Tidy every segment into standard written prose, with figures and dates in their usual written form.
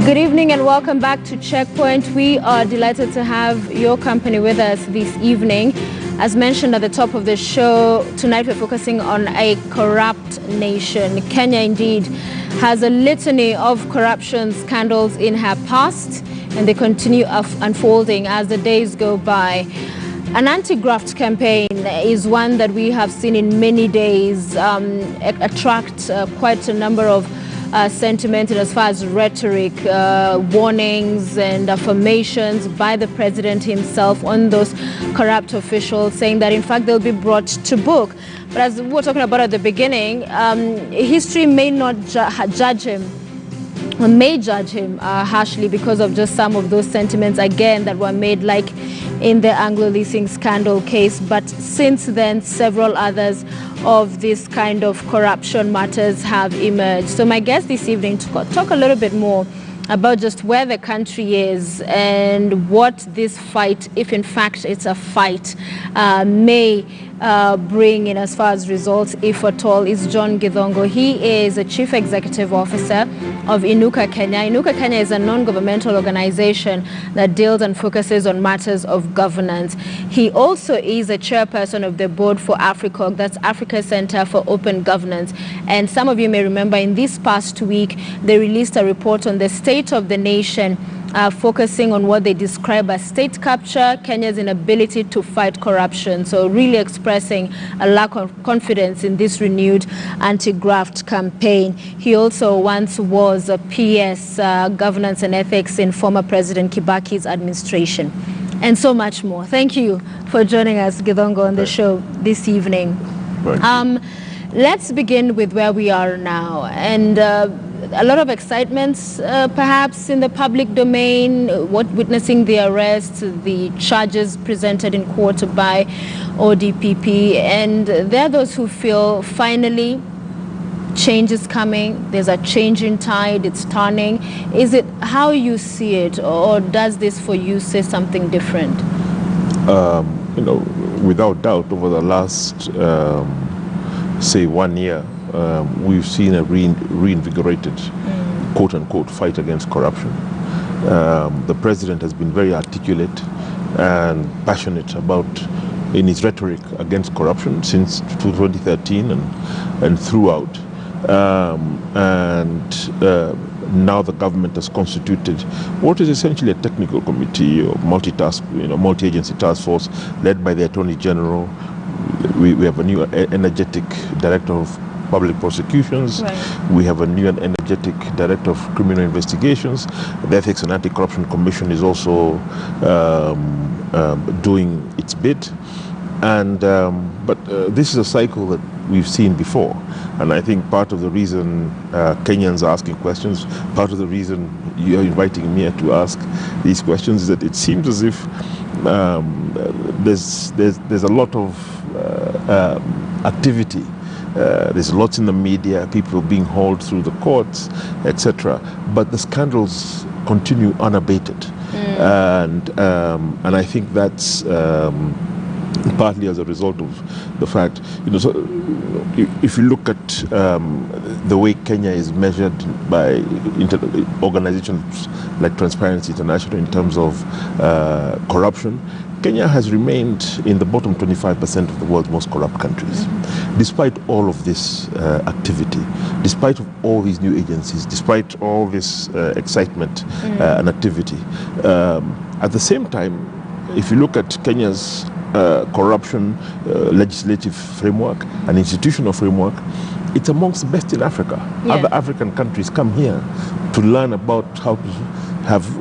Good evening and welcome back to Checkpoint. We are delighted to have your company with us this evening. As mentioned at the top of the show, tonight we're focusing on a corrupt nation. Kenya indeed has a litany of corruption scandals in her past, and they continue unfolding as the days go by. An anti-graft campaign is one that we have seen in many days attract quite a number of sentiment as far as rhetoric, warnings and affirmations by the president himself on those corrupt officials, saying that in fact they'll be brought to book. But as we were talking about at the beginning, history may not judge him, or may judge him harshly because of just some of those sentiments again that were made, like in the Anglo Leasing scandal case. But since then, several others of this kind of corruption matters have emerged. So my guest this evening to talk a little bit more about just where the country is and what this fight, if in fact it's a fight, may bring in as far as results, if at all, is John Githongo. He is a Chief Executive Officer of Inuka Kenya. Inuka Kenya is a non-governmental organization that deals and focuses on matters of governance. He also is a chairperson of the board for AFRICOG, that's Africa Center for Open Governance. And some of you may remember in this past week, they released a report on the state of the nation, focusing on what they describe as state capture, Kenya's inability to fight corruption. So really expressing a lack of confidence in this renewed anti-graft campaign. He also once was a PS, governance and ethics, in former President Kibaki's administration, and so much more. Thank you for joining us, Githongo, on the show this evening. Let's begin with where we are now. And a lot of excitement perhaps in the public domain, witnessing the arrests, the charges presented in court by ODPP. And there are those who feel finally change is coming, there's a change in tide, it's turning. Is it how you see it, or does this for you say something different? Without doubt, over the last, say, 1 year, we've seen a reinvigorated, quote-unquote, fight against corruption. The president has been very articulate and passionate in his rhetoric against corruption since 2013 and throughout. Now the government has constituted what is essentially a technical committee or multi-agency task force led by the Attorney General. We have a new energetic director of public prosecutions. Right. We have a new and energetic director of criminal investigations. The Ethics and Anti-Corruption Commission is also doing its bit. And but this is a cycle that we've seen before. And I think part of the reason Kenyans are asking questions, part of the reason you're inviting me to ask these questions, is that it seems as if there's a lot of activity. There's lots in the media, people being hauled through the courts, etc. But the scandals continue unabated, and I think that's partly as a result of the fact, so if you look at the way Kenya is measured by organizations like Transparency International in terms of corruption, Kenya has remained in the bottom 25% of the world's most corrupt countries. Despite all of this activity, despite all these new agencies, despite all this excitement and activity, at the same time, if you look at Kenya's corruption legislative framework and institutional framework, it's amongst the best in Africa. Yeah. Other African countries come here to learn about how to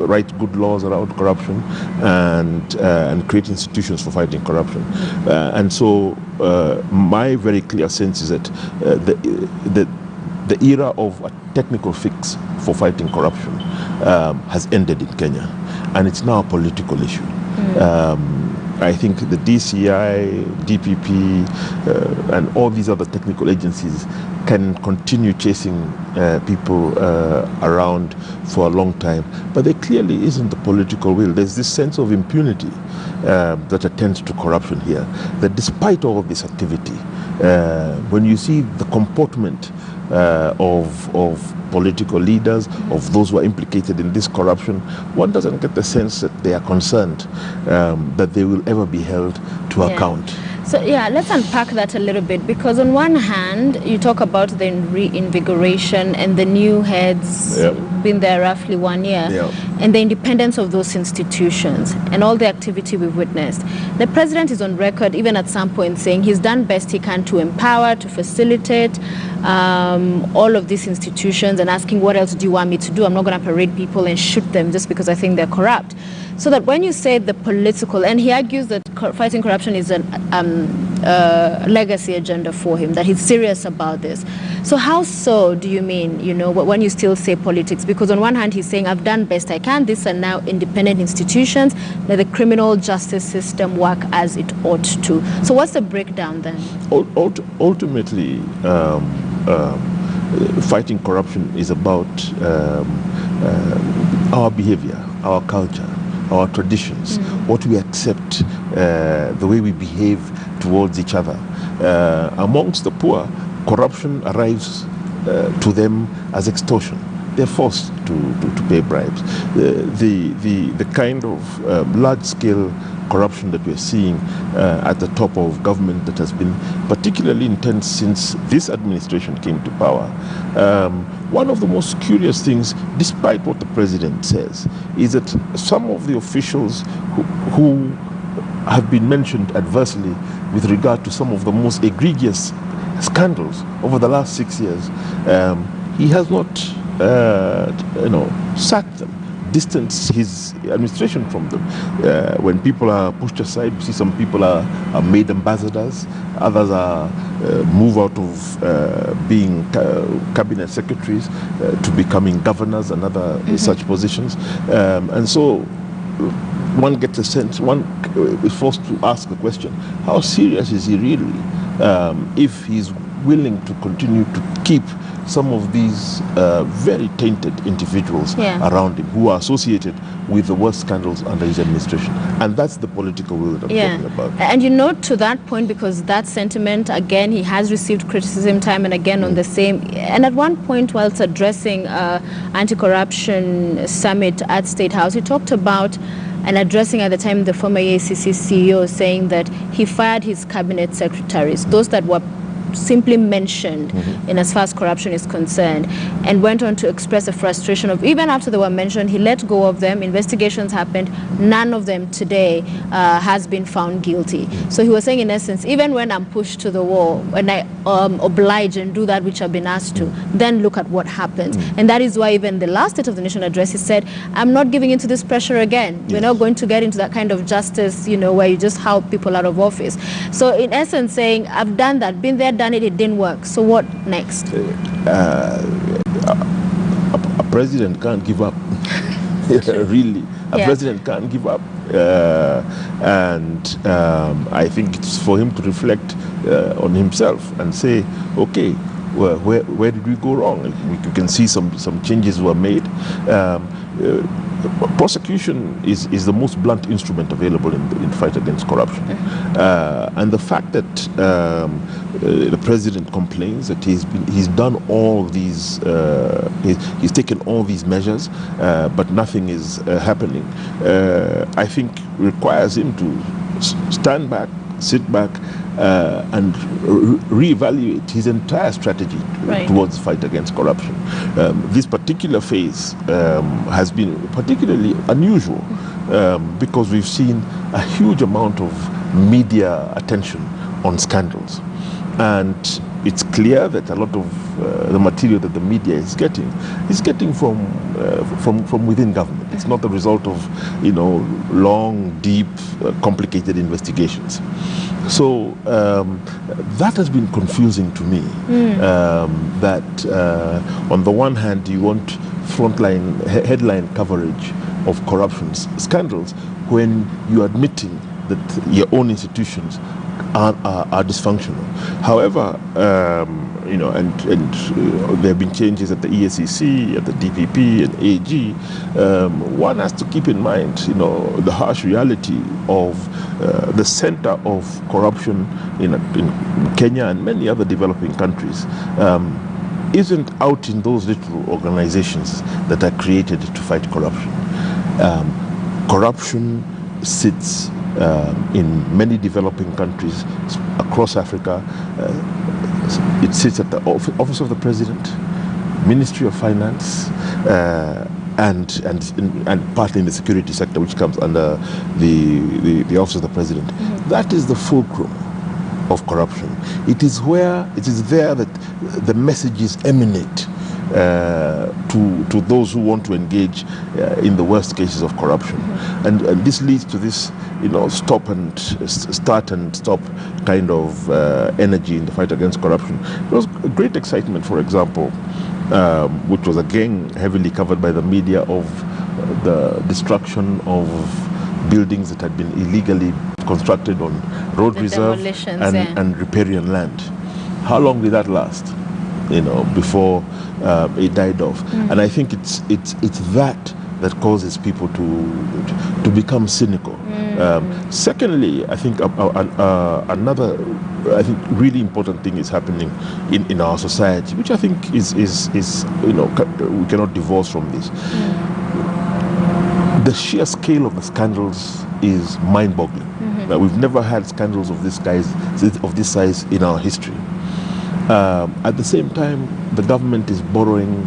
write good laws around corruption and create institutions for fighting corruption. And so my very clear sense is that the era of a technical fix for fighting corruption has ended in Kenya, and it's now a political issue. I think the DCI, DPP, and all these other technical agencies can continue chasing people around for a long time, but there clearly isn't the political will. There's this sense of impunity that attends to corruption here, that despite all of this activity, when you see the comportment of political leaders, of those who are implicated in this corruption, one doesn't get the sense that they are concerned that they will ever be held to account. So let's unpack that a little bit, because on one hand, you talk about the reinvigoration and the new heads been there roughly 1 year, and the independence of those institutions and all the activity we've witnessed. The president is on record, even at some point, saying he's done best he can to empower, to facilitate all of these institutions, and asking, what else do you want me to do? I'm not going to parade people and shoot them just because I think they're corrupt. So that when you say the political, and he argues that fighting corruption is a legacy agenda for him, that he's serious about this. So how so do you mean, when you still say politics? Because on one hand, he's saying, I've done best I can. These are now independent institutions. Let the criminal justice system work as it ought to. So what's the breakdown then? Ultimately, fighting corruption is about our behavior, our culture, our traditions, what we accept, the way we behave towards each other. Amongst the poor, corruption arrives to them as extortion. They're forced to pay bribes. The kind of large-scale corruption that we're seeing at the top of government that has been particularly intense since this administration came to power. One of the most curious things, despite what the president says, is that some of the officials who have been mentioned adversely with regard to some of the most egregious scandals over the last 6 years, he has not sacked them, distanced his administration from them. When people are pushed aside, you see some people are made ambassadors, others are move out of being cabinet secretaries to becoming governors and other such positions. And so one gets a sense, one is forced to ask the question, how serious is he really if he's willing to continue to keep some of these very tainted individuals around him who are associated with the worst scandals under his administration. And that's the political will that I'm talking about. And to that point, because that sentiment, again, he has received criticism time and again on the same. And at one point, whilst addressing anti-corruption summit at State House, he talked about and addressing at the time the former ACC CEO, saying that he fired his cabinet secretaries, those that were simply mentioned in as far as corruption is concerned, and went on to express a frustration of, even after they were mentioned, he let go of them, investigations happened, none of them today has been found guilty. So he was saying, in essence, even when I'm pushed to the wall, when I oblige and do that which I've been asked to, then look at what happens. And that is why even the last State of the Nation address, he said, I'm not giving into this pressure again. We're not going to get into that kind of justice, where you just help people out of office. So in essence saying, I've done that, been there, done it, it didn't work. So what next? A president can't give up. Really. A president can't give up. And I think it's for him to reflect on himself and say, okay, where did we go wrong? You can see some changes were made. Prosecution is the most blunt instrument available in the fight against corruption. And the fact that the president complains that he's done all these, he's taken all these measures, but nothing is happening, I think requires him to stand back, sit back, and reevaluate his entire strategy towards the fight against corruption. This particular phase has been particularly unusual because we've seen a huge amount of media attention on scandals. And it's clear that a lot of the material that the media is getting from within government. It's not the result of, long, deep, complicated investigations. So that has been confusing to me. That on the one hand, you want frontline, headline coverage of corruption scandals when you're admitting that your own institutions are dysfunctional. However, there have been changes at the ESCC, at the DPP, and AG. One has to keep in mind, the harsh reality of the center of corruption in Kenya and many other developing countries. isn't out in those little organizations that are created to fight corruption. Corruption sits in many developing countries across Africa. It sits at the office of the president, Ministry of Finance, and partly in the security sector, which comes under the office of the president. That is the fulcrum of corruption. It is there that the messages emanate to those who want to engage in the worst cases of corruption, and this leads to this, start and stop kind of energy in the fight against corruption. There was great excitement, for example, which was again heavily covered by the media, of the destruction of buildings that had been illegally constructed on road reserve and riparian land. How long did that last? Before it died off. And I think it's that causes people to become cynical. Secondly, I think another really important thing is happening in our society, which I think is we cannot divorce from this. The sheer scale of the scandals is mind-boggling. We've never had scandals of this size in our history. At the same time, the government is borrowing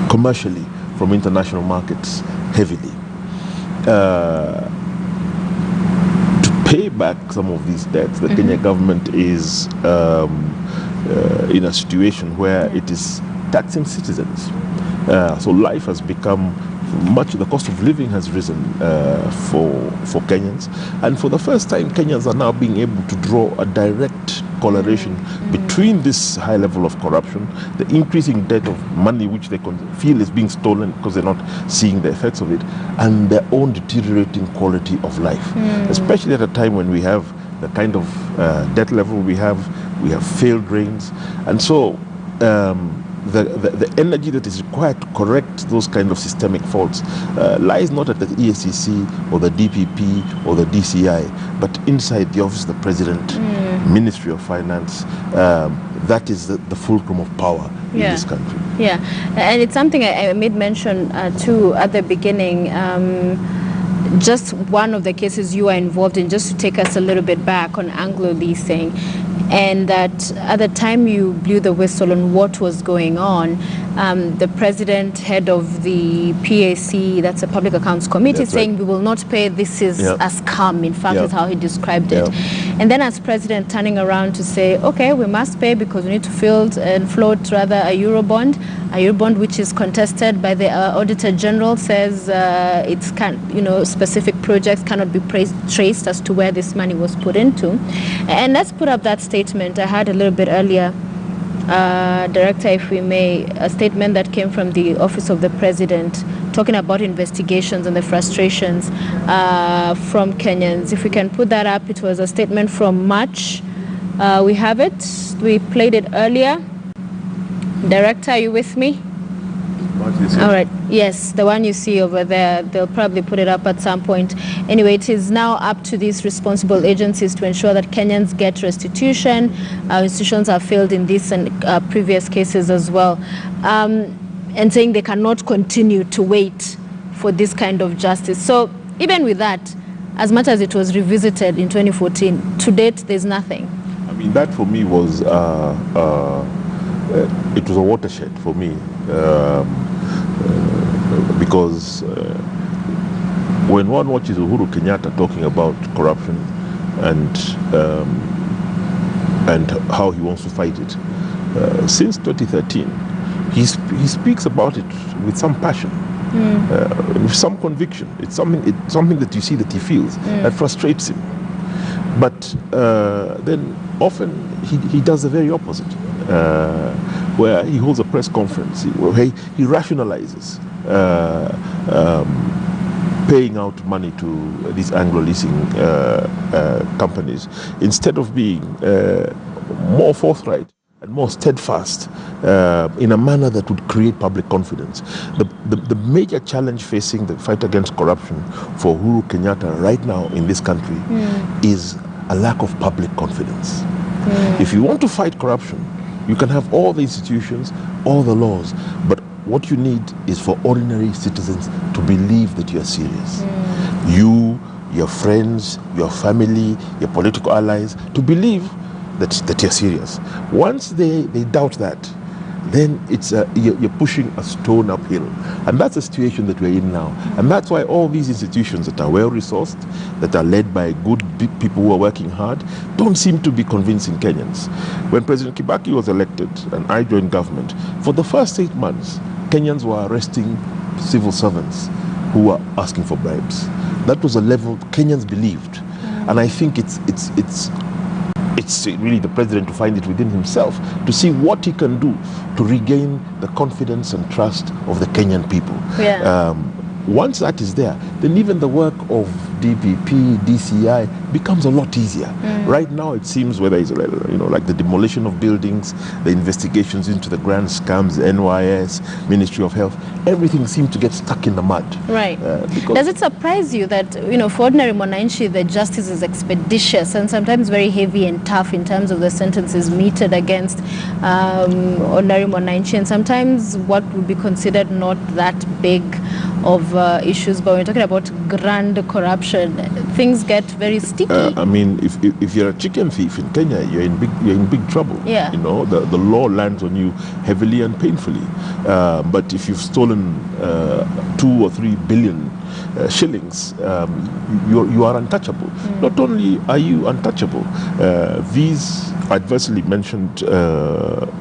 commercially from international markets heavily to pay back some of these debts. The Kenya government is in a situation where it is taxing citizens. So life has become the cost of living has risen for Kenyans, and for the first time Kenyans are now being able to draw a direct correlation between this high level of corruption, the increasing debt of money which they feel is being stolen because they're not seeing the effects of it, and their own deteriorating quality of life, especially at a time when we have the kind of debt level we have failed rains, and so the energy that is required to correct those kind of systemic faults lies not at the EACC or the DPP or the DCI, but inside the office of the president, Ministry of Finance. That is the fulcrum of power in this country. Yeah, and it's something I made mention too at the beginning. Just one of the cases you are involved in, just to take us a little bit back on Anglo Leasing, and that at the time you blew the whistle on what was going on, the president, head of the PAC, that's a Public Accounts Committee, saying we will not pay, this is a scam, in fact, is how he described it. And then as president turning around to say, okay, we must pay because we need to float a Eurobond which is contested by the Auditor General, says specific projects cannot be traced as to where this money was put into. And let's put up that statement I had a little bit earlier, Director, if we may, a statement that came from the Office of the President talking about investigations and the frustrations from Kenyans. If we can put that up, it was a statement from March. We have it. We played it earlier. Director, are you with me? All right. Yes, the one you see over there, they'll probably put it up at some point. Anyway, it is now up to these responsible agencies to ensure that Kenyans get restitution. Institutions have failed in this and previous cases as well. And saying they cannot continue to wait for this kind of justice. So even with that, as much as it was revisited in 2014, to date, there's nothing. I mean, that for me was, it was a watershed for me. Because when one watches Uhuru Kenyatta talking about corruption and how he wants to fight it, since 2013, he speaks about it with some passion, with some conviction. It's something that you see that he feels that frustrates him. But then often he does the very opposite, where he holds a press conference where he rationalizes paying out money to these Anglo Leasing companies instead of being more forthright and more steadfast in a manner that would create public confidence. The major challenge facing the fight against corruption for Uhuru Kenyatta right now in this country is a lack of public confidence. If you want to fight corruption, You can have all the institutions, all the laws, but what you need is for ordinary citizens to believe that you are serious. You, your friends, your family, your political allies, to believe that you're serious. Once they doubt that, then it's you're pushing a stone uphill. And that's the situation that we're in now. And that's why all these institutions that are well-resourced, that are led by good people who are working hard, don't seem to be convincing Kenyans. When President Kibaki was elected and I joined government, for the first 8 months, Kenyans were arresting civil servants who were asking for bribes. That was a level Kenyans believed. And I think it's really the president to find it within himself to see what he can do to regain the confidence and trust of the Kenyan people. Once that is there, then even the work of DPP, DCI becomes a lot easier. Right now, it seems whether it's like the demolition of buildings, the investigations into the grand scams, NYS, Ministry of Health, everything seems to get stuck in the mud. Right. Does it surprise you that for ordinary Mwananchi, the justice is expeditious and sometimes very heavy and tough in terms of the sentences meted against ordinary Mwananchi, and sometimes what would be considered not that big of issues, but when we're talking about grand corruption, things get very sticky. I mean, if you're a chicken thief in Kenya, you're in big trouble. Yeah. The law lands on you heavily and painfully. But if you've stolen 2 or 3 billion shillings, you are untouchable. Not only are you untouchable, these adversely mentioned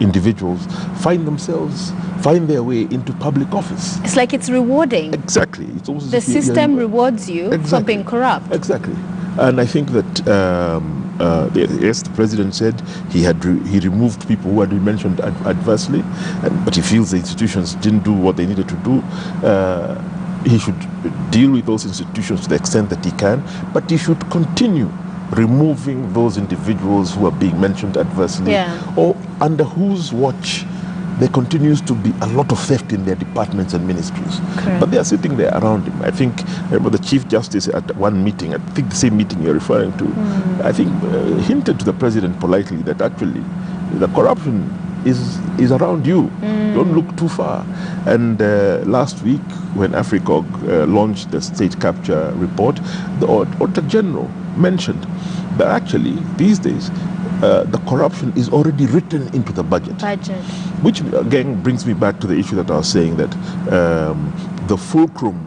individuals find their way into public office. It's like it's rewarding. Exactly. It's almost the system rewards you for being corrupt. Exactly. And I think that yes, the president said he removed people who had been mentioned adversely, but he feels the institutions didn't do what they needed to do. He should deal with those institutions to the extent that he can, but he should continue removing those individuals who are being mentioned adversely, or under whose watch there continues to be a lot of theft in their departments and ministries. Correct. But they are sitting there around him. I think the Chief Justice at one meeting, I think the same meeting you're referring to, I think hinted to the president politely that actually the corruption is around you. Don't look too far. And last week, when AFRICOG launched the state capture report, the Auditor General mentioned that actually these days the corruption is already written into the budget. Which again brings me back to the issue that I was saying, that the fulcrum,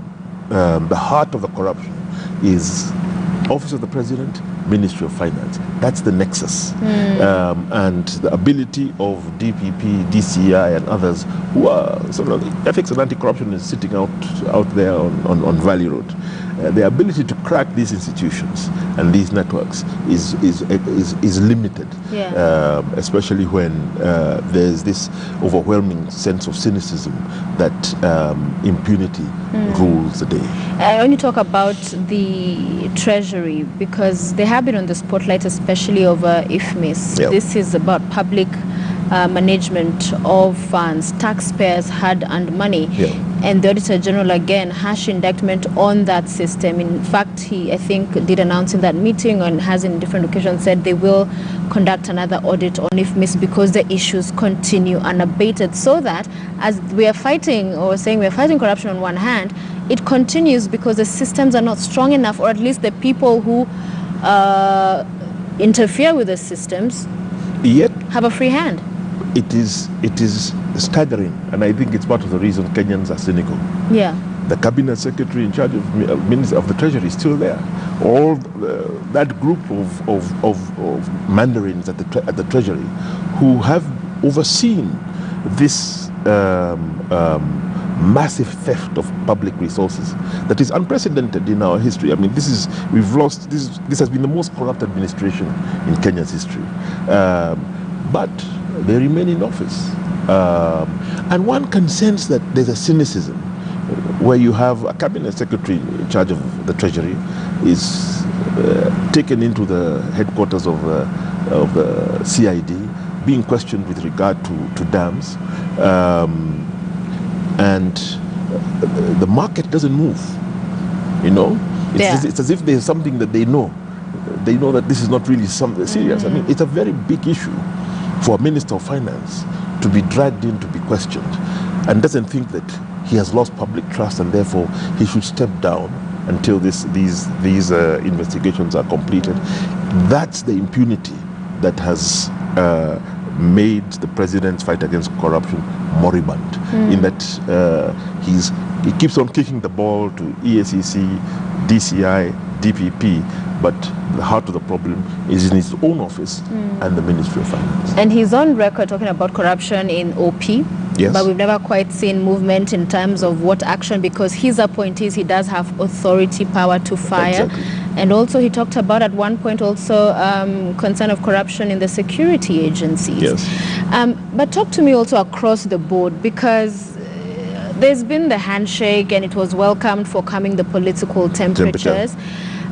the heart of the corruption is Office of the President, Ministry of Finance. That's the nexus. And the ability of DPP, DCI and others who are sort of ethics and anti-corruption is sitting out there on Valley Road. The ability to crack these institutions and these networks is limited, especially when there's this overwhelming sense of cynicism that impunity rules the day. When you talk about the Treasury, because they have been on the spotlight, especially over IFMIS. This is about public management of funds, taxpayers' hard-earned money. And the Auditor General, again, harsh indictment on that system. In fact, he, I think, did announce in that meeting and has in different occasions said they will conduct another audit on IFMIS because the issues continue unabated, so that as we are fighting, or saying we are fighting corruption on one hand, it continues because the systems are not strong enough, or at least the people who interfere with the systems yet have a free hand. It is staggering, and I think it's part of the reason Kenyans are cynical. The cabinet secretary in charge of Minister of the Treasury is still there. All that group of mandarins at the Treasury who have overseen this massive theft of public resources that is unprecedented in our history. I mean, this has been the most corrupt administration in Kenya's history. But they remain in office. And one can sense that there's a cynicism where you have a cabinet secretary in charge of the Treasury is taken into the headquarters of the CID, being questioned with regard to dams, and the market doesn't move. It's as if there's something that they know. They know that this is not really something serious. I mean, it's a very big issue. for a Minister of Finance to be dragged in to be questioned and doesn't think that he has lost public trust and therefore he should step down until these investigations are completed. That's the impunity that has made the president's fight against corruption moribund, in that he keeps on kicking the ball to EACC, DCI, DPP, but the heart of the problem is in his own office and the Ministry of Finance. And he's on record talking about corruption in OP. Yes. But we've never quite seen movement in terms of what action, because his appointees, he does have authority, power to fire. Exactly. And also he talked about at one point also concern of corruption in the security agencies. Yes. But talk to me also across the board, because there's been the handshake and it was welcomed for calming the political temperatures.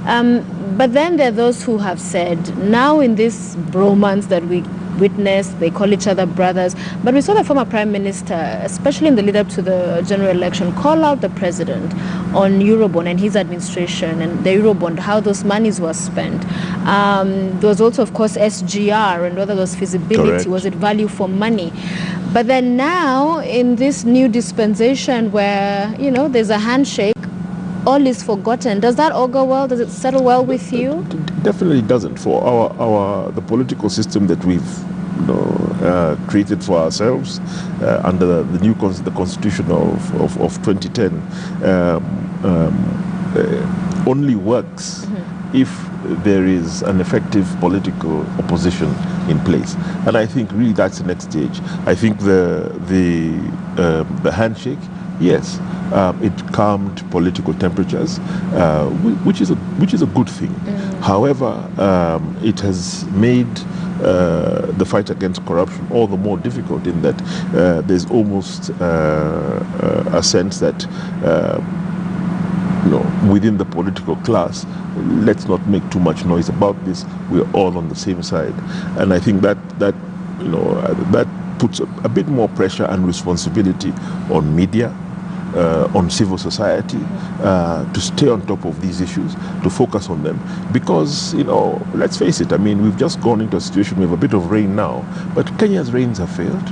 But then there are those who have said, now in this bromance that we witnessed, they call each other brothers, but we saw the former Prime Minister, especially in the lead up to the general election, call out the president on Eurobond and his administration and the Eurobond, how those monies were spent. There was also, of course, SGR and whether there was feasibility, Correct. was it value for money? But then now in this new dispensation where, you know, there's a handshake, all is forgotten. Does that all go well? Does it settle well with you? Definitely doesn't. For the political system that we've created for ourselves under the Constitution of 2010 only works if there is an effective political opposition in place. And I think really that's the next stage. I think the handshake, yes, it calmed political temperatures, which is a good thing. However, it has made the fight against corruption all the more difficult in that there's almost a sense that within the political class, let's not make too much noise about this. We're all on the same side, and I think that puts a bit more pressure and responsibility on media, on civil society, to stay on top of these issues, to focus on them. Because, let's face it, I mean, we've just gone into a situation, we have a bit of rain now, but Kenya's rains have failed.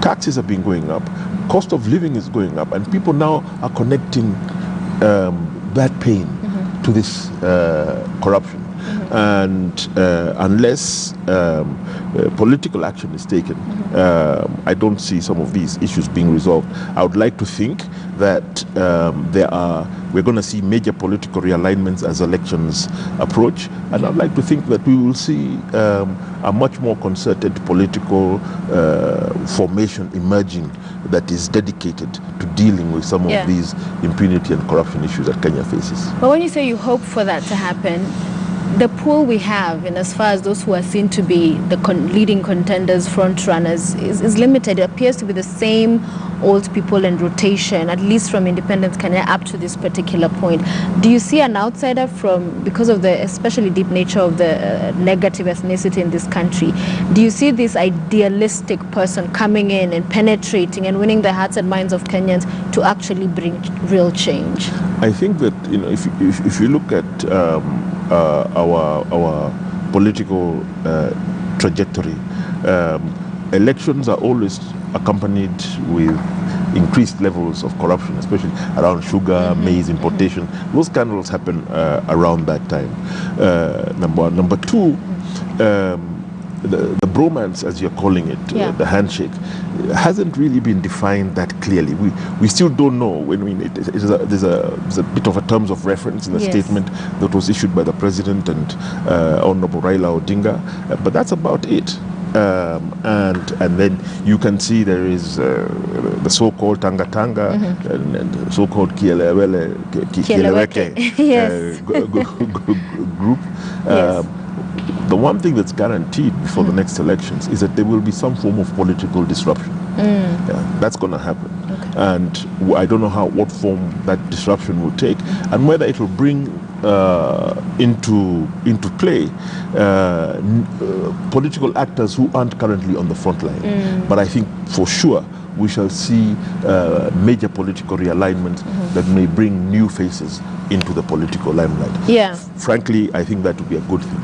Taxes have been going up, cost of living is going up, and people now are connecting that pain to this corruption. And unless political action is taken, I don't see some of these issues being resolved. I would like to think that we're going to see major political realignments as elections approach, and I'd like to think that we will see a much more concerted political formation emerging that is dedicated to dealing with some of these impunity and corruption issues that Kenya faces. But when you say you hope for that to happen, the pool we have, in as far as those who are seen to be the leading contenders, front runners, is limited. It appears to be the same old people in rotation, at least from independence Kenya up to this particular point. Do you see an outsider because of the especially deep nature of the negative ethnicity in this country? Do you see this idealistic person coming in and penetrating and winning the hearts and minds of Kenyans to actually bring real change? I think that if you look at our political trajectory, elections are always accompanied with increased levels of corruption, especially around sugar, maize importation. Those scandals happen around that time. Number one. Number two, the bromance, as you're calling it, the handshake, hasn't really been defined that clearly. We still don't know. I mean, there's a bit of a terms of reference in the statement that was issued by the president and Honorable Raila Odinga, but that's about it. And then you can see there is the so-called Tanga and so-called Kieleweke group. The one thing that's guaranteed before the next elections is that there will be some form of political disruption. That's going to happen. Okay. And I don't know what form that disruption will take and whether it will bring into play political actors who aren't currently on the front line. But I think for sure we shall see major political realignments that may bring new faces into the political limelight. Yeah. Frankly, I think that would be a good thing.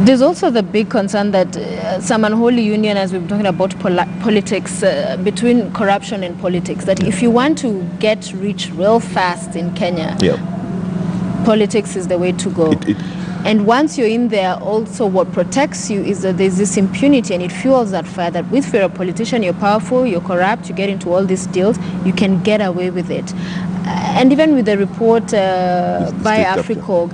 There's also the big concern that some unholy union, as we've been talking about politics, between corruption and politics, that if you want to get rich real fast in Kenya, politics is the way to go. And once you're in there, also what protects you is that there's this impunity, and it fuels that fire that if you're a politician, you're powerful, you're corrupt, you get into all these deals, you can get away with it. And even with the report by Africa,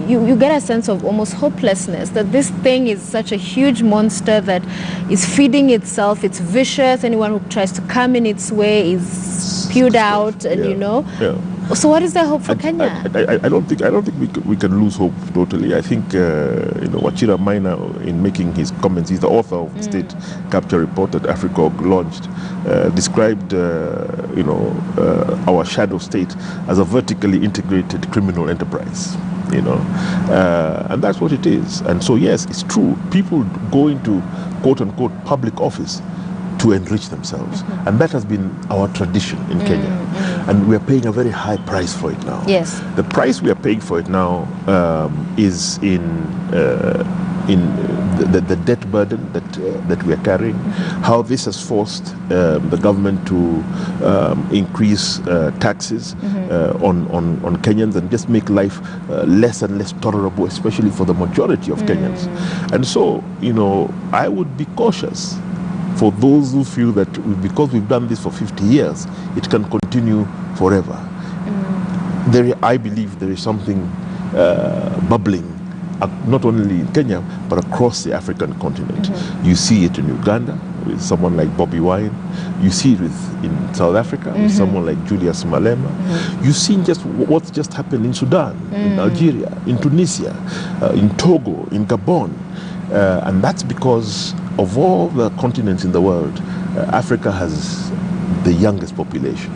you get a sense of almost hopelessness, that this thing is such a huge monster that is feeding itself, it's vicious, anyone who tries to come in its way is spewed out, and So what is the hope for Kenya? I don't think we can lose hope totally. I think Wachira Maina, in making his comments, he's the author of the state capture report that Africa launched, described our shadow state as a vertically integrated criminal enterprise. And that's what it is. And so yes, it's true. People go into quote unquote public office to enrich themselves, and that has been our tradition in Kenya, and we are paying a very high price for it now. Yes, the price we are paying for it now is in the debt burden that we are carrying. How this has forced the government to increase taxes on Kenyans and just make life less and less tolerable, especially for the majority of Kenyans. And so, I would be cautious for those who feel that because we've done this for 50 years, it can continue forever. I believe there is something bubbling, not only in Kenya, but across the African continent. You see it in Uganda with someone like Bobi Wine. You see it in South Africa with someone like Julius Malema. You've seen just what's just happened in Sudan, in Algeria, in Tunisia, in Togo, in Gabon. And that's because of all the continents in the world, Africa has the youngest population.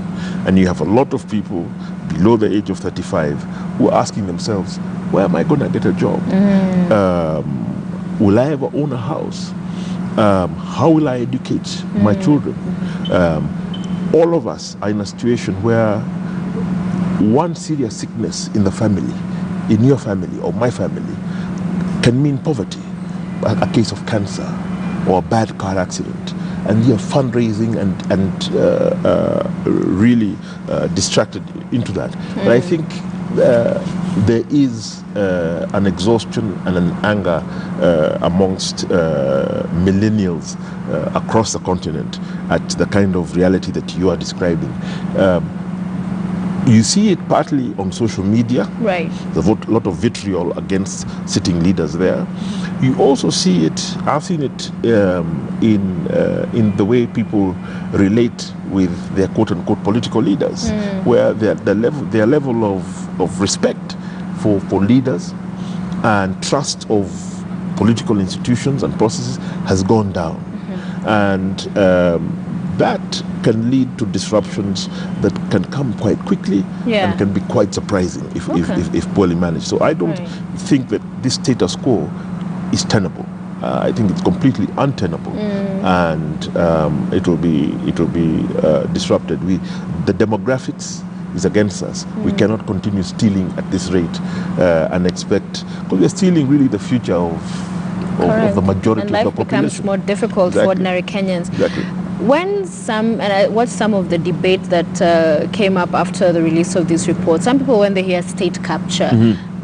And you have a lot of people below the age of 35 who are asking themselves, where am I going to get a job? Will I ever own a house? How will I educate my children? All of us are in a situation where one serious sickness in the family, in your family or my family, can mean poverty. A case of cancer or a bad car accident, and you're fundraising and really distracted into that. But I think there is an exhaustion and an anger amongst millennials across the continent at the kind of reality that you are describing. You see it partly on social media. Right. There's a lot of vitriol against sitting leaders there. You also see it, I've seen it in the way people relate with their quote-unquote political leaders, where their level of respect for leaders and trust of political institutions and processes has gone down. And that can lead to disruptions that can come quite quickly and can be quite surprising if poorly managed. So I don't think that this status quo is tenable. I think it's completely untenable, and it will be disrupted. The demographics is against us. We cannot continue stealing at this rate and expect, because we're stealing really the future of the majority of the population. And life becomes more difficult for ordinary Kenyans. Exactly. When I watched some of the debate that came up after the release of this report, some people, when they hear state capture,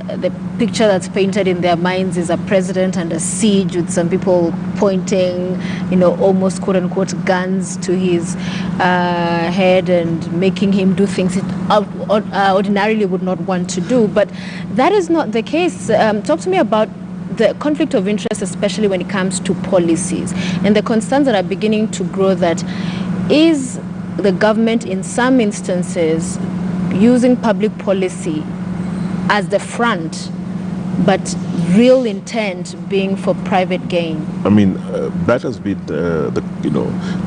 the picture that's painted in their minds is a president under siege with some people pointing, almost quote-unquote guns to his head and making him do things he ordinarily would not want to do. But that is not the case. Talk to me about the conflict of interest, especially when it comes to policies, and the concerns that are beginning to grow, that is the government in some instances using public policy as the front, but real intent being for private gain. I mean, that has been the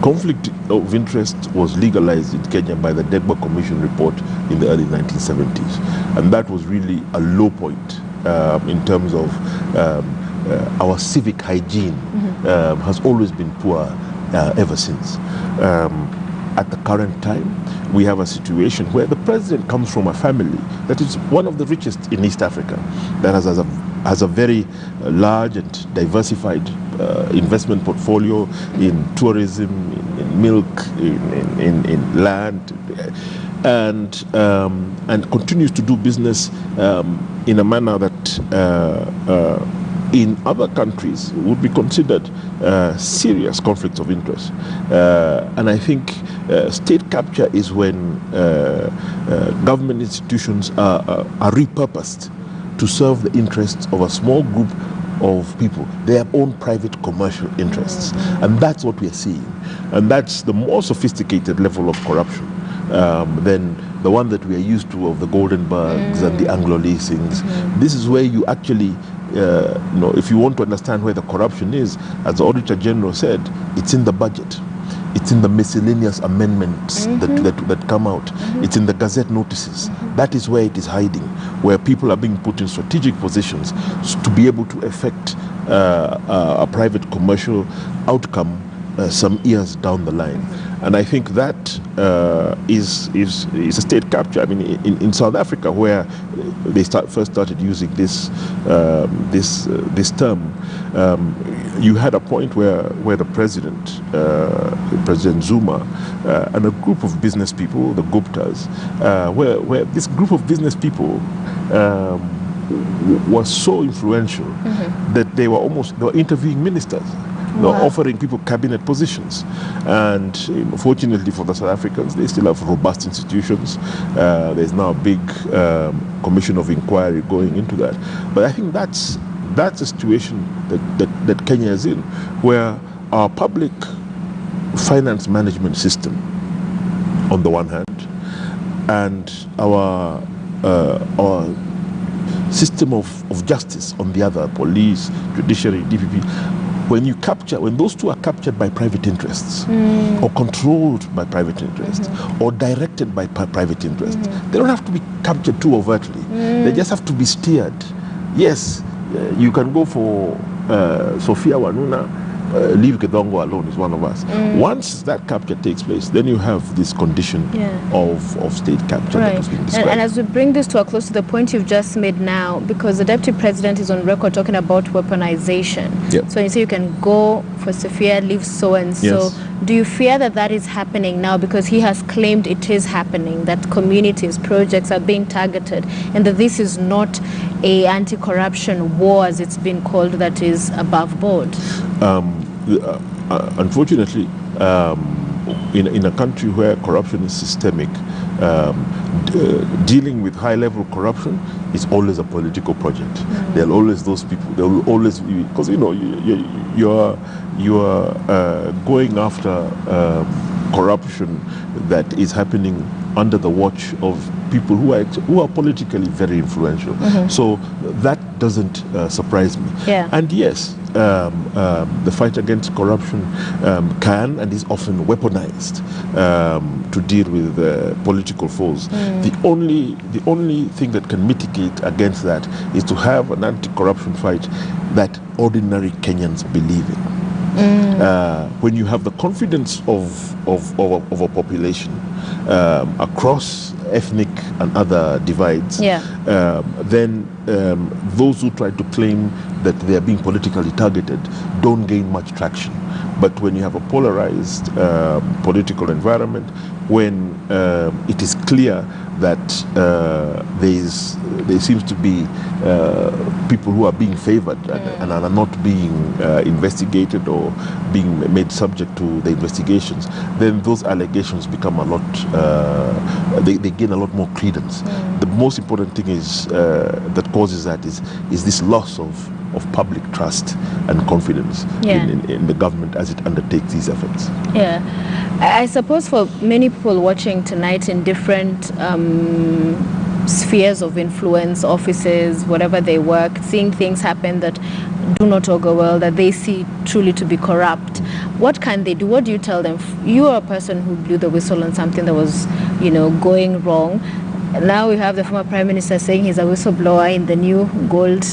conflict of interest was legalized in Kenya by the Degba Commission report in the early 1970s, and that was really a low point in terms of our civic hygiene. Has always been poor ever since. At the current time, we have a situation where the president comes from a family that is one of the richest in East Africa, that has a has a very large and diversified investment portfolio in tourism, in milk, in land, and continues to do business in a manner that in other countries would be considered serious conflicts of interest. And I think state capture is when government institutions are repurposed to serve the interests of a small group of people, their own private commercial interests. And that's what we are seeing. And that's the more sophisticated level of corruption than the one that we are used to of the Goldenbergs and the Anglo Leasings. This is where you actually, if you want to understand where the corruption is, as the Auditor General said, it's in the budget. It's in the miscellaneous amendments that come out. It's in the Gazette notices. That is where it is hiding, where people are being put in strategic positions to be able to effect a private commercial outcome some years down the line. And I think that is a state capture. I mean, in South Africa, where they first started using this term, you had a point where the president, President Zuma, and a group of business people, the Guptas, where this group of business people was so influential that they were interviewing ministers. They're offering people cabinet positions. And fortunately for the South Africans, they still have robust institutions. There's now a big commission of inquiry going into that. But I think that's a situation that Kenya is in, where our public finance management system, on the one hand, and our system of justice on the other, police, judiciary, DPP, when those two are captured by private interests, or controlled by private interests, or directed by private interests, they don't have to be captured too overtly. They just have to be steered. Yes, you can go for Sophia Wanuna, leave Githongo alone is one of us. Once that capture takes place, then you have this condition of state capture that was being described. And as we bring this to a close to the point you've just made now, because the Deputy President is on record talking about weaponization. So when you say you can go for Sophia, leave so-and-so, do you fear that is happening now? Because he has claimed it is happening, that communities, projects are being targeted, and that this is not a anti-corruption war, as it's been called, that is above board. Unfortunately, in a country where corruption is systemic, dealing with high-level corruption is always a political project. There are always those people. There will always be, because you are going after corruption that is happening under the watch of people who are politically very influential. So that doesn't surprise me. And yes, the fight against corruption can and is often weaponized to deal with political foes. The only thing that can mitigate against that is to have an anti-corruption fight that ordinary Kenyans believe in. When you have the confidence of a population across ethnic and other divides, then those who try to claim that they are being politically targeted don't gain much traction. But when you have a polarized political environment, when it is clear that there seems to be people who are being favored and are not being investigated or being made subject to the investigations, then those allegations become a lot, they gain a lot more credence. The most important thing is that causes that is this loss of public trust and confidence in the government as it undertakes these efforts. I suppose for many people watching tonight in different spheres of influence, offices, whatever they work, seeing things happen that do not augur well, that they see truly to be corrupt, what can they do? What do you tell them? You are a person who blew the whistle on something that was, going wrong. Now we have the former Prime Minister saying he's a whistleblower in the new gold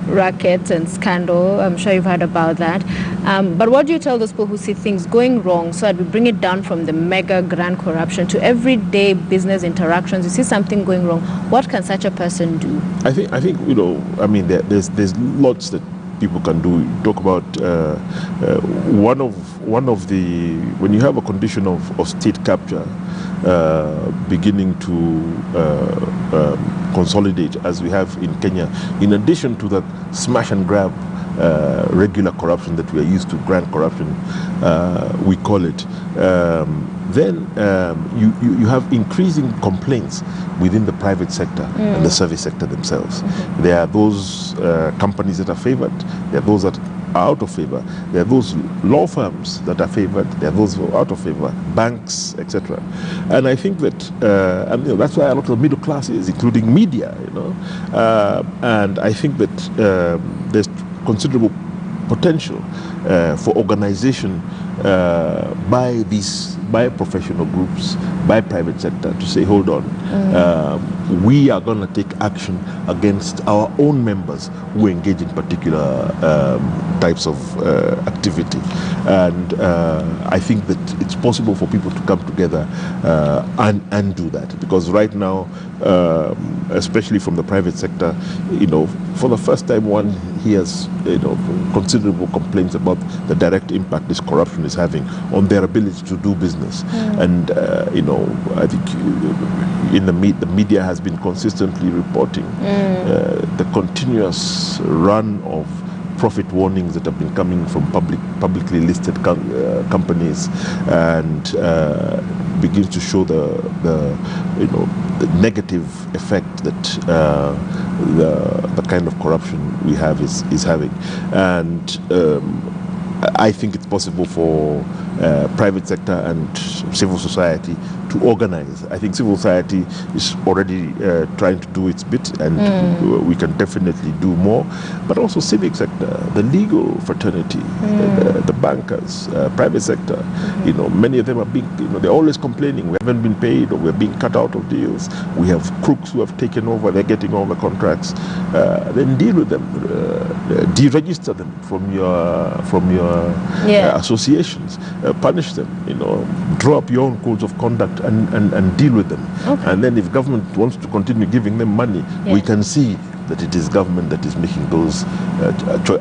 racket and scandal. I'm sure you've heard about that. But what do you tell those people who see things going wrong, so that we bring it down from the mega grand corruption to everyday business interactions? You see something going wrong, what can such a person do? I think I mean, there's lots that people can do. Talk about one of the, when you have a condition of state capture beginning to consolidate, as we have in Kenya, in addition to that smash and grab regular corruption that we are used to, grand corruption, we call it, then you have increasing complaints within the private sector and the service sector themselves. There are those companies that are favored, there are those that are out of favor, there are those law firms that are favored, there are those who are out of favor, banks, etc. And I think that and, that's why a lot of the middle classes, including media, and I think that there's considerable potential for organization by professional groups, by private sector, to say, hold on, we are going to take action against our own members who engage in particular types of activity. And I think that it's possible for people to come together and do that, because right now, especially from the private sector, for the first time one hears considerable complaints about the direct impact this corruption is having on their ability to do business. And I think in the media has been consistently reporting the continuous run of profit warnings that have been coming from publicly listed companies, and begins to show the negative effect that the kind of corruption we have is having. And I think it's possible for private sector and civil society to organize. I think civil society is already trying to do its bit, and we can definitely do more. But also civic sector, the legal fraternity, the bankers, private sector. Many of them are being, they're always complaining, we haven't been paid, or we're being cut out of deals. We have crooks who have taken over, they're getting all the contracts. Then deal with them, deregister them from your associations, punish them, draw up your own codes of conduct and deal with them. Okay. And then if government wants to continue giving them money, we can see that it is government that is making those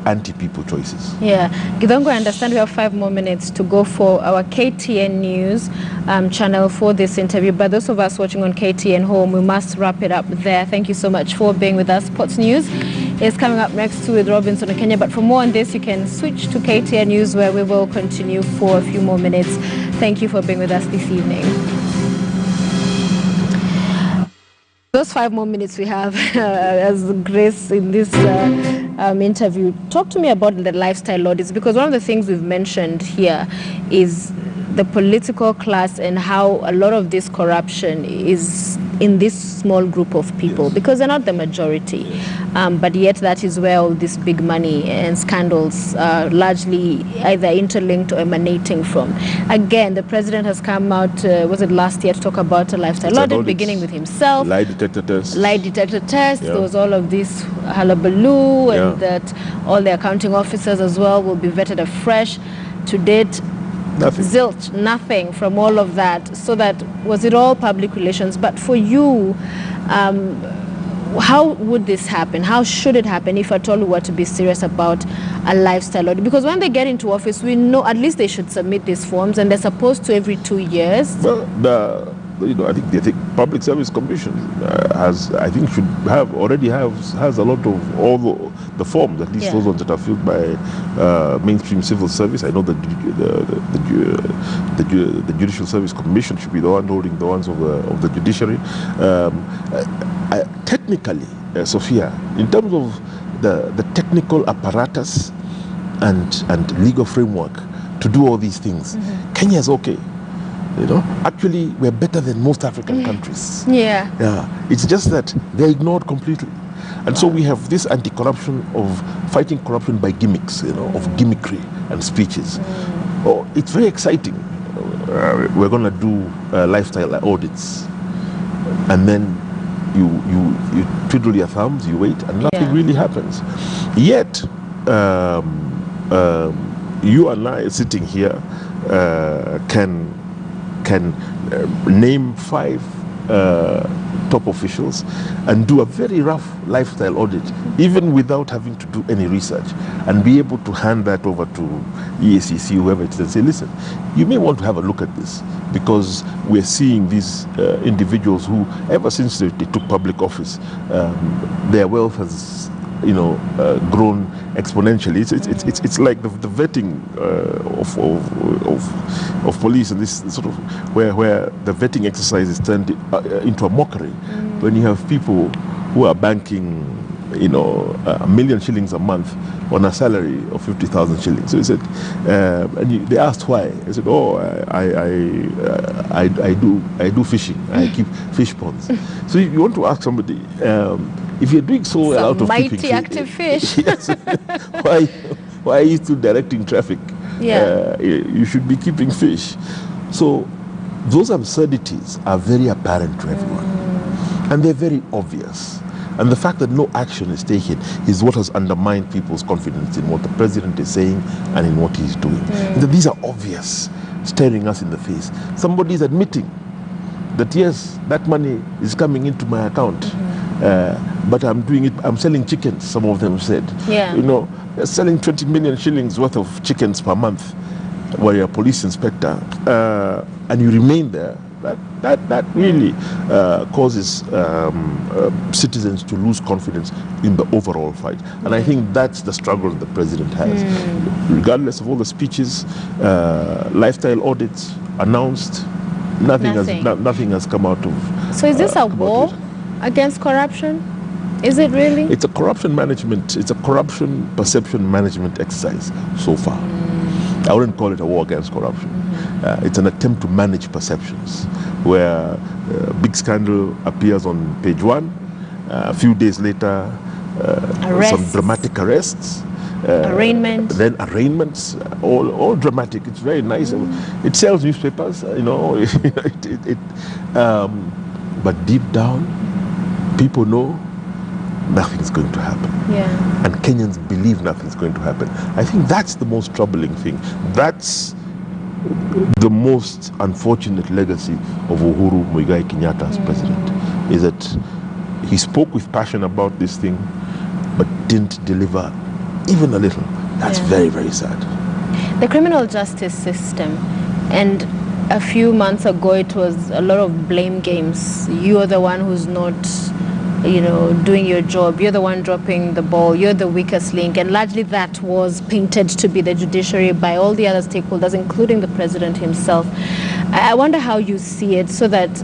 anti-people choices. Yeah. Githongo, I understand we have 5 more minutes to go for our KTN News channel for this interview. But those of us watching on KTN Home, we must wrap it up there. Thank you so much for being with us. Sports News is coming up next too with Robinson and Kenya. But for more on this, you can switch to KTN News, where we will continue for a few more minutes. Thank you for being with us this evening. Those 5 more minutes we have as Grace in this interview. Talk to me about the lifestyle audits, because one of the things we've mentioned here is the political class and how a lot of this corruption is in this small group of people, because they're not the majority. But yet that is where all this big money and scandals are largely either interlinked or emanating from. Again, the president has come out, was it last year, to talk about a lifestyle audit, beginning with himself. Lie detector test. Yeah. There was all of this hullabaloo, and that all the accounting officers as well will be vetted afresh. To date, nothing. Zilch, nothing from all of that. So that, was it all public relations? But for you, how would this happen? How should it happen if at all we were to be serious about a lifestyle audit? Because when they get into office, we know at least they should submit these forms, and they're supposed to every 2 years. Well, I think the Public Service Commission has a lot of all the forms, at least those ones that are filled by mainstream civil service. I know that the Judicial Service Commission should be the one holding the ones of the judiciary. Technically, Sophia, in terms of the technical apparatus and legal framework to do all these things, Kenya is okay. Actually, we're better than most African countries. Yeah. It's just that they're ignored completely. And so we have this anti-corruption of fighting corruption by gimmicks, of gimmickry and speeches. Oh, it's very exciting. We're going to do lifestyle audits. And then you twiddle your thumbs, you wait, and nothing really happens. Yet, you and I sitting here can name 5 top officials and do a very rough lifestyle audit, even without having to do any research, and be able to hand that over to EACC, whoever it is, and say, listen, you may want to have a look at this, because we're seeing these individuals who, ever since they took public office, their wealth has grown exponentially. It's like the vetting of police, and this sort of where the vetting exercise is turned into a mockery when you have people who are banking $1 million shillings a month on a salary of 50,000 shillings. So he said, and they asked why. I said, oh, I do fishing. I keep fish ponds. So you want to ask somebody, if you're doing so well out of keeping mighty active fish, yes, why are you still directing traffic? Yeah. You should be keeping fish. So those absurdities are very apparent to everyone, and they're very obvious. And the fact that no action is taken is what has undermined people's confidence in what the president is saying and in what he's doing. That these are obvious, staring us in the face. Somebody is admitting that, yes, that money is coming into my account, but I'm doing it, I'm selling chickens, some of them said. Yeah. They're selling 20 million shillings worth of chickens per month while you're a police inspector, and you remain there. That really causes citizens to lose confidence in the overall fight. And I think that's the struggle the president has. Regardless of all the speeches, lifestyle audits announced, nothing has come out of. So is this a war against corruption? Is it really? It's a corruption perception management exercise so far. I wouldn't call it a war against corruption. It's an attempt to manage perceptions, where a big scandal appears on page 1, a few days later, some dramatic arrests, arraignment, then arraignments, all dramatic. It's very nice. It sells newspapers, but deep down, people know nothing's going to happen. Yeah. And Kenyans believe nothing's going to happen. I think that's the most troubling thing. That's the most unfortunate legacy of Uhuru Muigai Kenyatta as president, is that he spoke with passion about this thing, but didn't deliver even a little. That's very, very sad. The criminal justice system, and a few months ago it was a lot of blame games. You're the one who's not doing your job, you're the one dropping the ball, you're the weakest link, and largely that was painted to be the judiciary by all the other stakeholders, including the president himself. I wonder how you see it, so that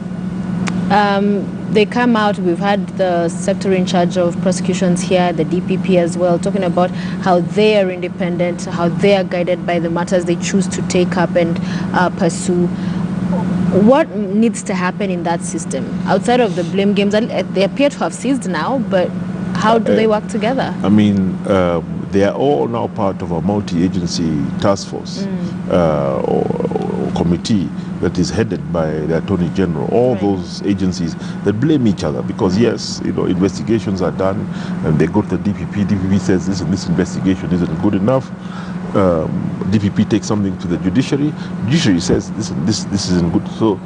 they come out. We've had the sector in charge of prosecutions here, the DPP as well, talking about how they are independent, how they are guided by the matters they choose to take up and pursue. What needs to happen in that system outside of the blame games? They appear to have ceased now, but how do they work together? I mean, they are all now part of a multi-agency task force or committee that is headed by the Attorney General. All those agencies that blame each other, because yes, investigations are done, and they go to the DPP. DPP says, listen, this investigation isn't good enough. DPP takes something to the judiciary. Judiciary says, listen, this isn't good. So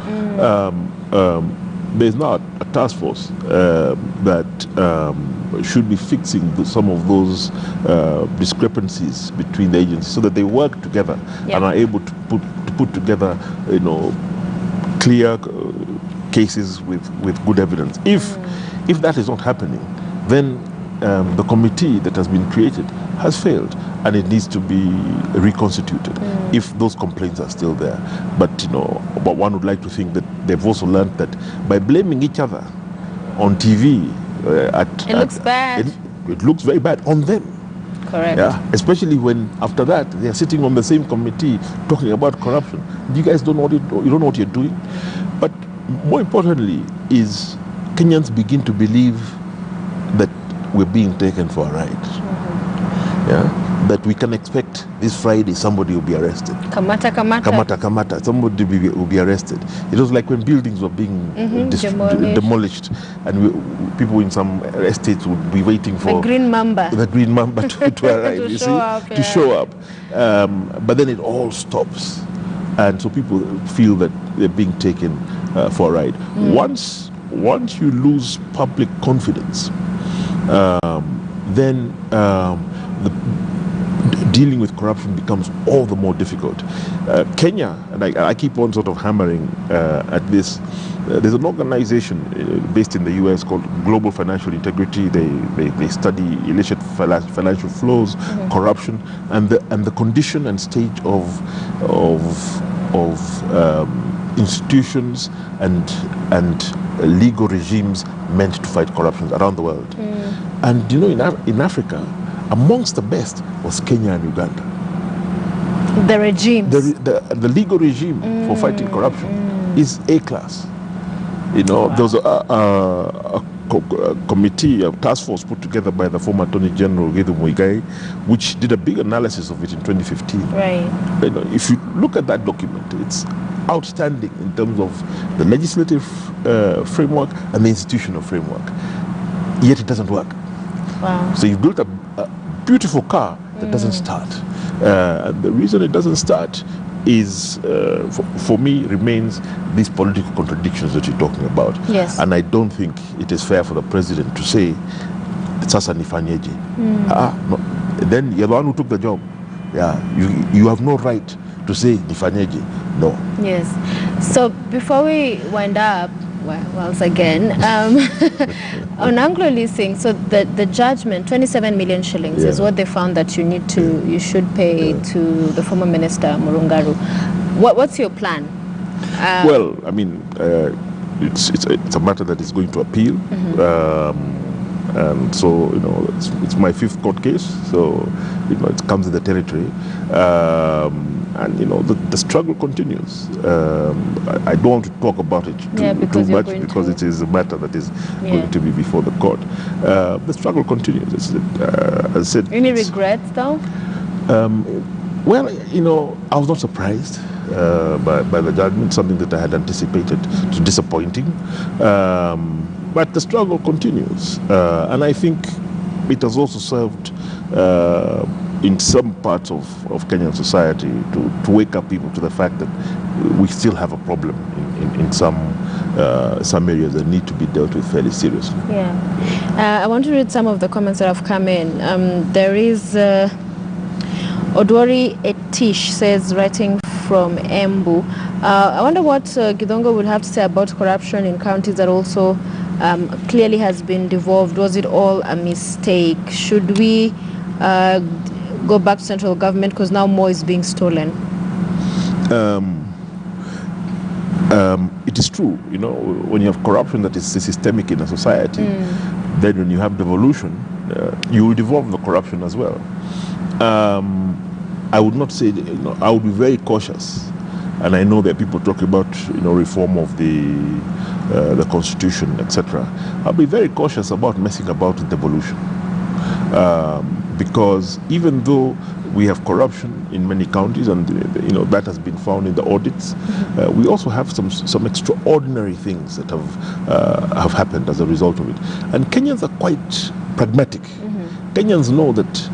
there's not a task force that should be fixing some of those discrepancies between the agencies, so that they work together and are able to put together, clear cases with good evidence. If that is not happening, then the committee that has been created has failed, and it needs to be reconstituted if those complaints are still there. But but one would like to think that they've also learned that by blaming each other on TV, it looks bad. It looks very bad on them. Correct. Yeah, especially when after that they are sitting on the same committee talking about corruption. You guys don't know what you're doing. But more importantly is Kenyans begin to believe that we're being taken for a ride. Yeah, that we can expect this Friday somebody will be arrested. Kamata. Kamata. Somebody will be arrested. It was like when buildings were being demolished, and people in some estates would be waiting for the green mamba to arrive. to show up. But then it all stops, and so people feel that they're being taken for a ride. Once you lose public confidence, then dealing with corruption becomes all the more difficult. Kenya, and I keep on sort of hammering at this, there's an organization based in the US called Global Financial Integrity. They study illicit financial flows, corruption, and the condition and stage of institutions and legal regimes meant to fight corruption around the world. And in Africa, amongst the best was Kenya and Uganda. The regimes. The legal regime for fighting corruption is A-class. There was a committee, a task force put together by the former Attorney General Githongo, which did a big analysis of it in 2015. Right. If you look at that document, it's outstanding in terms of the legislative framework and the institutional framework. Yet it doesn't work. Wow. So you've built a beautiful car that doesn't start. And the reason it doesn't start is, for me, remains these political contradictions that you're talking about. Yes. And I don't think it is fair for the president to say, "Sasa nifanyeje." No. Then you're the one who took the job. Yeah, you have no right to say nifanyeje. No. Yes. So before we wind up, once again, on Anglo Leasing, so the judgment, 27 million shillings, is what they found that you should pay to the former minister Murungaru. What's your plan? Well, I mean, it's a matter that is going to appeal, and so it's my 5th court case, so it comes in the territory. And the struggle continues. I don't want to talk about it too much because it is a matter that is going to be before the court. The struggle continues. As I said. Any regrets, though? Well, I was not surprised by the judgment. Something that I had anticipated. It's disappointing, but the struggle continues, and I think it has also served. In some parts of Kenyan society to wake up people to the fact that we still have a problem in some areas that need to be dealt with fairly seriously. Yeah. I want to read some of the comments that have come in. There is Odwari Etish says, writing from Embu, I wonder what Githongo would have to say about corruption in counties that also clearly has been devolved. Was it all a mistake? Should we go back to central government because now more is being stolen? It is true, when you have corruption that is systemic in a society, then when you have devolution, you will devolve the corruption as well. I would not say, I would be very cautious, and I know that people talk about, reform of the constitution, etc. I'll be very cautious about messing about with devolution. Because even though we have corruption in many counties, and that has been found in the audits, we also have some extraordinary things that have happened as a result of it. And Kenyans are quite pragmatic. Kenyans know that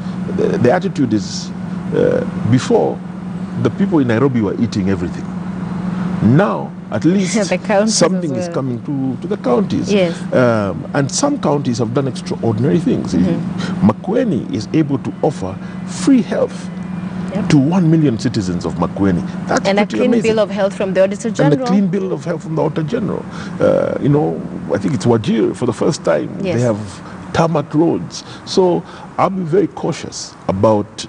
the attitude is before the people in Nairobi were eating everything. Now, at least something is coming to the counties. Yes. And some counties have done extraordinary things. Makueni is able to offer free health to 1 million citizens of Makueni. That's and a clean amazing. bill of health from the Auditor General. And a clean bill of health from the Auditor General. I think it's Wajir for the first time. Yes. They have tarmac roads. So I'll be very cautious about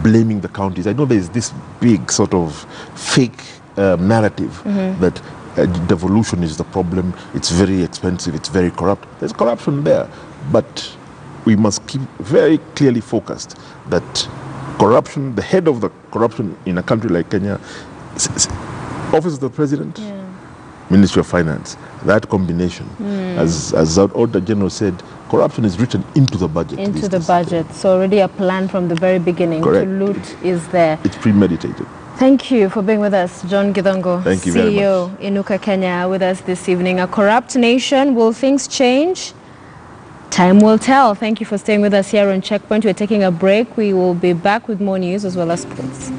blaming the counties. I know there's this big sort of fake narrative that devolution is the problem. It's very expensive. It's very corrupt. There's corruption there, but we must keep very clearly focused that corruption, the head of the corruption in a country like Kenya, Office of the President, Ministry of Finance, that combination, as Auditor General said, Corruption is written into the budget. Into the budget. So already a plan from the very beginning. Correct. To loot is there. It's premeditated. Thank you for being with us, John Githongo, Thank you very CEO, Inuka Kenya, with us this evening. A corrupt nation, will things change? Time will tell. Thank you for staying with us here on Checkpoint. We're taking a break. We will be back with more news as well as sports.